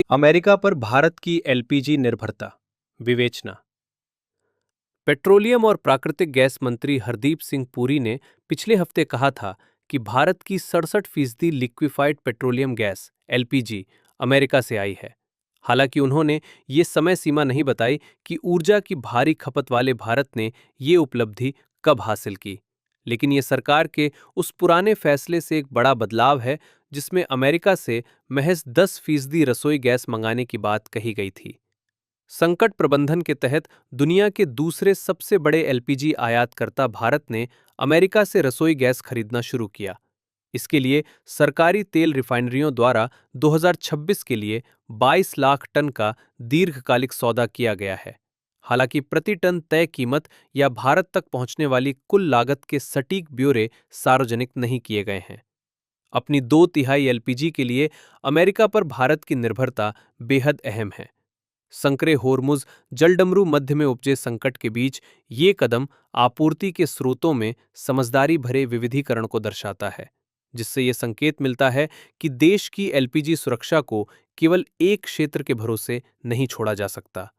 America पर भारत की LPG निर्भरता विवेचना। पेट्रोलियम और प्राकृतिक गैस मंत्री हरदीप सिंह पुरी ने पिछले हफ्ते कहा था कि भारत की 67% liquefied petroleum gas LPG America से आई है। हालांकि उन्होंने ये समय सीमा नहीं बताई कि ऊर्जा की भारी खपत वाले भारत ने ये उपलब्धि कब हासिल की। लेकिन ये सरकार के उस पुराने फैसले से एक बड़ा बदलाव है जिसमें अमेरिका से महज 10% रसोई गैस मंगाने की बात कही गई थी। संकट प्रबंधन के तहत दुनिया के दूसरे सबसे बड़े एलपीजी आयातकर्ता भारत ने अमेरिका से रसोई गैस खरीदना शुरू किया। इसके लिए सरकारी तेल रिफाइनरियों द्वारा 2026 के लिए 22 लाख टन का दीर्घकालिक सौदा किया गया है। हालांकि प्रति टन तय कीमत या भारत तक पहुंचने वाली कुल लागत के सटीक ब्यौरे सार्वजनिक नहीं किए गए हैं। अपनी 2/3 एलपीजी के लिए अमेरिका पर भारत की निर्भरता बेहद अहम है। संकरे होर्मुज जलडमरू मध्य में उपजे संकट के बीच ये कदम आपूर्ति के स्रोतों में समझदारी भरे विविधीकरण को दर्शाता है, जिससे ये संकेत मिलता है कि देश की एलपीजी सुरक्षा को केवल एक क्षेत्र के भरोसे नहीं छोड़ा जा सकता।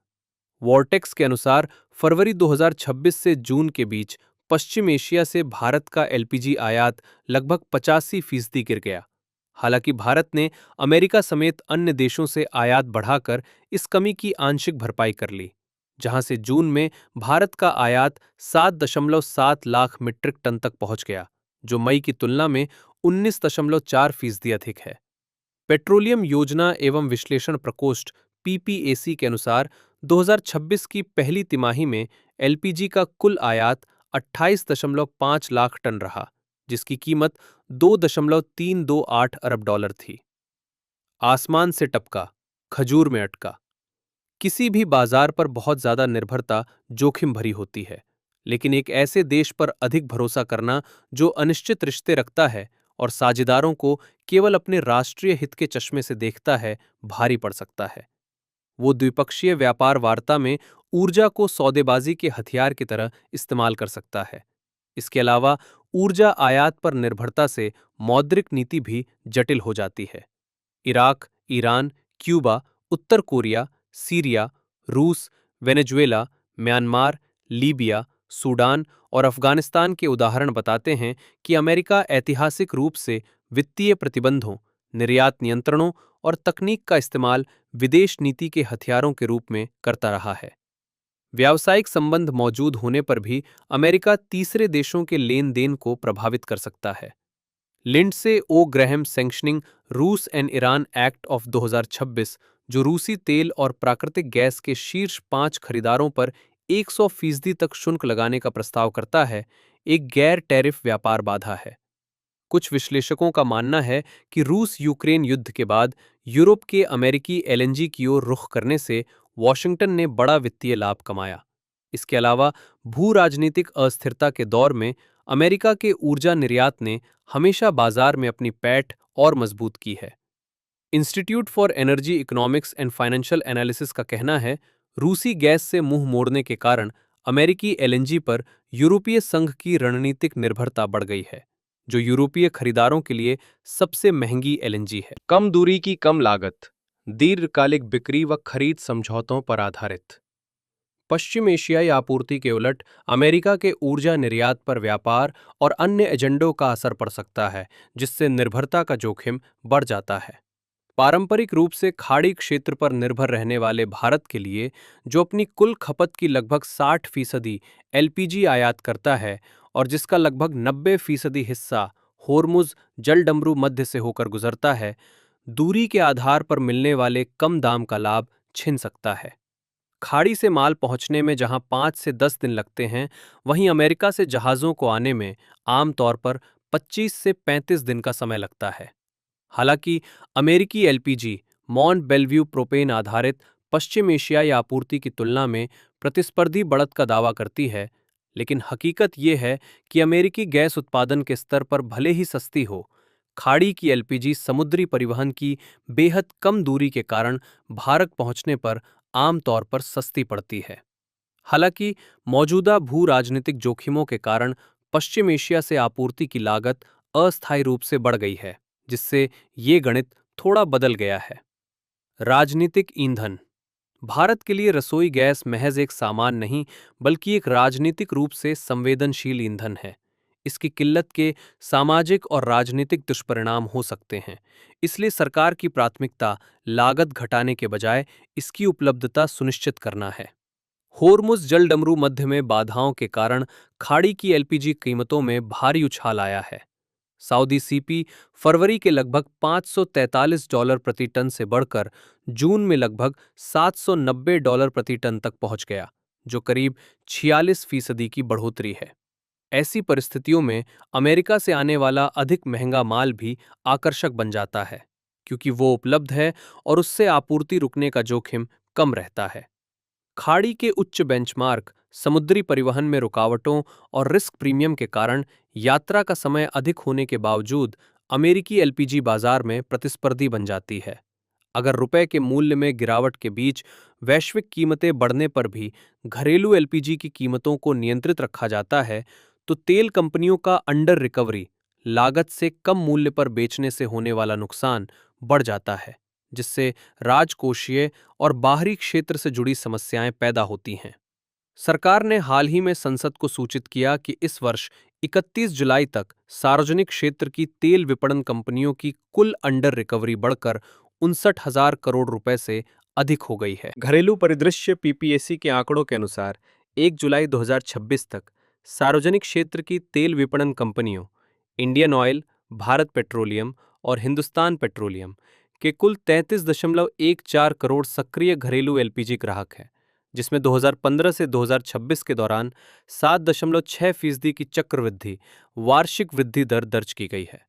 वॉर्टेक्स के अनुसार फरवरी 2026 से जून के बीच पश्चिम एशिया से भारत का एलपीजी आयात लगभग 85% गिर गया। हालांकि भारत ने अमेरिका समेत अन्य देशों से आयात बढ़ाकर इस कमी की आंशिक भरपाई कर ली, जहां से जून में भारत का आयात 7.7 लाख मीट्रिक टन तक पहुंच गया, जो मई की तुलना में 19.4% अधिक है। पेट्रोलियम योजना एवं विश्लेषण प्रकोष्ठ पीपीएसी के अनुसार 2026 की पहली तिमाही में एलपीजी का कुल आयात 28.5 लाख टन रहा, जिसकी कीमत 2.328 अरब डॉलर थी। आसमान से टपका, खजूर में अटका। किसी भी बाजार पर बहुत ज्यादा निर्भरता जोखिम भरी होती है, लेकिन एक ऐसे देश पर अधिक भरोसा करना जो अनिश्चित रिश्ते रखता है और साझेदारों को केवल अपने राष्ट्रीय हित के चश्मे से देखता है, भारी पड़ सकता है। वो द्विपक्षीय व्यापार वार्ता में ऊर्जा को सौदेबाजी के हथियार की तरह इस्तेमाल कर सकता है। इसके अलावा ऊर्जा आयात पर निर्भरता से मौद्रिक नीति भी जटिल हो जाती है। इराक, ईरान, क्यूबा, उत्तर कोरिया, सीरिया, रूस, वेनेजुएला, म्यांमार, लीबिया, सूडान और अफगानिस्तान के उदाहरण बताते हैं कि अमेरिका ऐतिहासिक रूप से वित्तीय प्रतिबंधों, निर्यात नियंत्रणों और तकनीक का इस्तेमाल विदेश नीति के हथियारों के रूप में करता रहा है। व्यावसायिक संबंध मौजूद होने पर भी अमेरिका तीसरे देशों के लेन देन को प्रभावित कर सकता है। लिंडसे ओ ग्रैहम सैंक्शनिंग रूस एंड ईरान एक्ट ऑफ 2026, जो रूसी तेल और प्राकृतिक गैस के शीर्ष 5 खरीदारों पर 100% तक शुल्क लगाने का प्रस्ताव करता है, एक गैर टैरिफ व्यापार बाधा है। कुछ विश्लेषकों का मानना है कि रूस यूक्रेन युद्ध के बाद यूरोप के अमेरिकी एलएनजी की ओर रुख करने से वॉशिंगटन ने बड़ा वित्तीय लाभ कमाया। इसके अलावा भू राजनीतिक अस्थिरता के दौर में अमेरिका के ऊर्जा निर्यात ने हमेशा बाजार में अपनी पैठ और मजबूत की है। Institute for energy economics and financial analysis का कहना है, रूसी गैस से मुंह मोड़ने के कारण अमेरिकी एलएनजी पर यूरोपीय संघ की रणनीतिक निर्भरता बढ़ गई है, जो यूरोपीय खरीदारों के लिए सबसे महंगी एलएनजी है। कम दूरी की कम लागत, दीर्घकालिक बिक्री व खरीद समझौतों पर आधारित। पश्चिम एशियाई आपूर्ति के उलट अमेरिका के ऊर्जा निर्यात पर व्यापार और अन्य एजेंडों का असर पड़ सकता है, जिससे निर्भरता का जोखिम बढ़ जाता है। पारंपरिक रूप से खाड़ी क्षेत्र पर निर्भर रहने वाले भारत के लिए, जो अपनी कुल खपत की लगभग 60% एलपीजी आयात करता है और जिसका लगभग 90% हिस्सा होर्मुज जलडमरू मध्य से होकर गुजरता है, दूरी के आधार पर मिलने वाले कम दाम का लाभ छिन सकता है। खाड़ी से माल पहुंचने में जहां 5 से 10 दिन लगते हैं, वहीं अमेरिका से जहाज़ों को आने में आमतौर पर 25 से 35 दिन का समय लगता है। हालांकि अमेरिकी एलपीजी मॉन्ट बेलव्यू प्रोपेन आधारित पश्चिम एशियाई आपूर्ति की तुलना में प्रतिस्पर्धी बढ़त का दावा करती है, लेकिन हकीकत यह है कि अमेरिकी गैस उत्पादन के स्तर पर भले ही सस्ती हो, खाड़ी की एलपीजी समुद्री परिवहन की बेहद कम दूरी के कारण भारत पहुंचने पर आमतौर पर सस्ती पड़ती है। हालांकि मौजूदा भू राजनीतिक जोखिमों के कारण पश्चिम एशिया से आपूर्ति की लागत अस्थायी रूप से बढ़ गई है, जिससे ये गणित थोड़ा बदल गया है। राजनीतिक ईंधन। भारत के लिए रसोई गैस महज एक सामान नहीं, बल्कि एक राजनीतिक रूप से संवेदनशील ईंधन है। इसकी किल्लत के सामाजिक और राजनीतिक दुष्परिणाम हो सकते हैं। इसलिए सरकार की प्राथमिकता लागत घटाने के बजाय इसकी उपलब्धता सुनिश्चित करना है। होर्मुज जलडमरू मध्य में बाधाओं के कारण खाड़ी की एलपीजी कीमतों में भारी उछाल आया है। सऊदी सीपी फरवरी के लगभग $543 प्रति टन से बढ़कर जून में लगभग $790 प्रति टन तक पहुंच गया, जो करीब 46% की बढ़ोतरी है। ऐसी परिस्थितियों में अमेरिका से आने वाला अधिक महंगा माल भी आकर्षक बन जाता है, क्योंकि वो उपलब्ध है और उससे आपूर्ति रुकने का जोखिम कम रहता है। खाड़ी के उच्च बेंचमार्क, समुद्री परिवहन में रुकावटों और रिस्क प्रीमियम के कारण यात्रा का समय अधिक होने के बावजूद अमेरिकी एलपीजी बाजार में प्रतिस्पर्धी बन जाती है। अगर रुपए के मूल्य में गिरावट के बीच वैश्विक कीमतें बढ़ने पर भी घरेलू एलपीजी की कीमतों को नियंत्रित रखा जाता है, तो तेल कंपनियों का अंडर रिकवरी, लागत से कम मूल्य पर बेचने से होने वाला नुकसान बढ़ जाता है, जिससे राजकोषीय और बाहरी क्षेत्र से जुड़ी समस्याएं पैदा होती हैं। सरकार ने हाल ही में संसद को सूचित किया कि इस वर्ष 31 जुलाई तक सार्वजनिक क्षेत्र की तेल विपणन कंपनियों की कुल अंडर रिकवरी बढ़कर 59,000 करोड़ रुपए से अधिक हो गई है। घरेलू परिदृश्य पीपीएसी के आंकड़ों के अनुसार 1 जुलाई 2026 तक सार्वजनिक क्षेत्र की तेल विपणन कंपनियों इंडियन ऑयल, भारत पेट्रोलियम और हिंदुस्तान पेट्रोलियम के कुल 33.14 करोड़ सक्रिय घरेलू एलपीजी ग्राहक हैं, जिसमें 2015 से 2026 के दौरान 7.6% की चक्रवृद्धि वार्षिक वृद्धि दर दर्ज की गई है।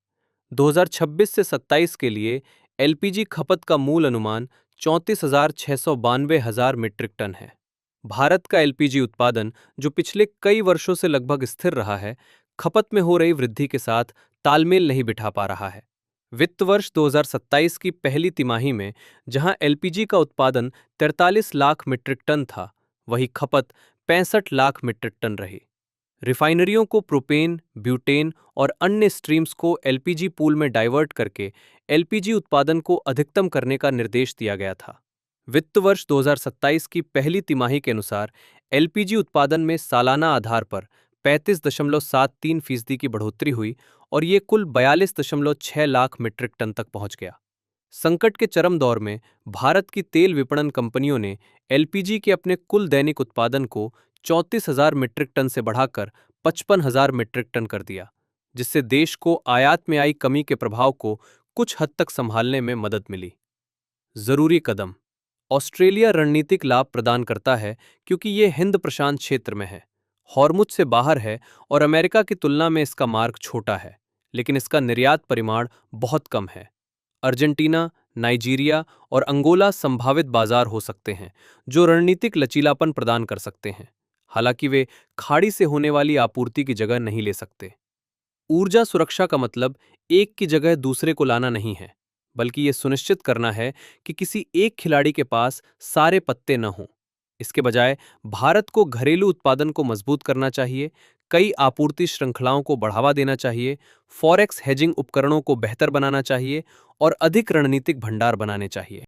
2026 से 27 के लिए एलपीजी खपत का मूल अनुमान 34,692 मीट्रिक टन है। भारत का एलपीजी उत्पादन, जो पिछले कई वर्षों से लगभग स्थिर रहा है, खपत में हो रही वृद्धि के साथ तालमेल नहीं बिठा पा रहा है। वित्त वर्ष 2027 की पहली तिमाही में जहां एलपीजी का उत्पादन 43 लाख मीट्रिक टन था, वहीं खपत 65 लाख मीट्रिक टन रही। रिफाइनरियों को प्रोपेन, ब्यूटेन और अन्य स्ट्रीम्स को एलपीजी पूल में डाइवर्ट करके एलपीजी उत्पादन को अधिकतम करने का निर्देश दिया गया था। वित्त वर्ष 2027 की पहली तिमाही के अनुसार एलपीजी उत्पादन में सालाना आधार पर 35.73% की बढ़ोतरी हुई और ये कुल 42.6 लाख मीट्रिक टन तक पहुंच गया। संकट के चरम दौर में भारत की तेल विपणन कंपनियों ने एलपीजी के अपने कुल दैनिक उत्पादन को 34,000 मीट्रिक टन से बढ़ाकर 55,000 मीट्रिक टन कर दिया, जिससे देश को आयात में आई कमी के प्रभाव को कुछ हद तक संभालने में मदद मिली। जरूरी कदम। ऑस्ट्रेलिया रणनीतिक लाभ प्रदान करता है क्योंकि ये हिंद प्रशांत क्षेत्र में है, हॉर्मुज से बाहर है और अमेरिका की तुलना में इसका मार्ग छोटा है, लेकिन इसका निर्यात परिमाण बहुत कम है। अर्जेंटीना, नाइजीरिया और अंगोला संभावित बाजार हो सकते हैं, जो रणनीतिक लचीलापन प्रदान कर सकते हैं, हालांकि वे खाड़ी से होने वाली आपूर्ति की जगह नहीं ले सकते। ऊर्जा सुरक्षा का मतलब एक की जगह दूसरे को लाना नहीं है, बल्कि ये सुनिश्चित करना है कि किसी एक खिलाड़ी के पास सारे पत्ते न हों। इसके बजाय भारत को घरेलू उत्पादन को मजबूत करना चाहिए, कई आपूर्ति श्रृंखलाओं को बढ़ावा देना चाहिए, फॉरेक्स हेजिंग उपकरणों को बेहतर बनाना चाहिए और अधिक रणनीतिक भंडार बनाने चाहिए।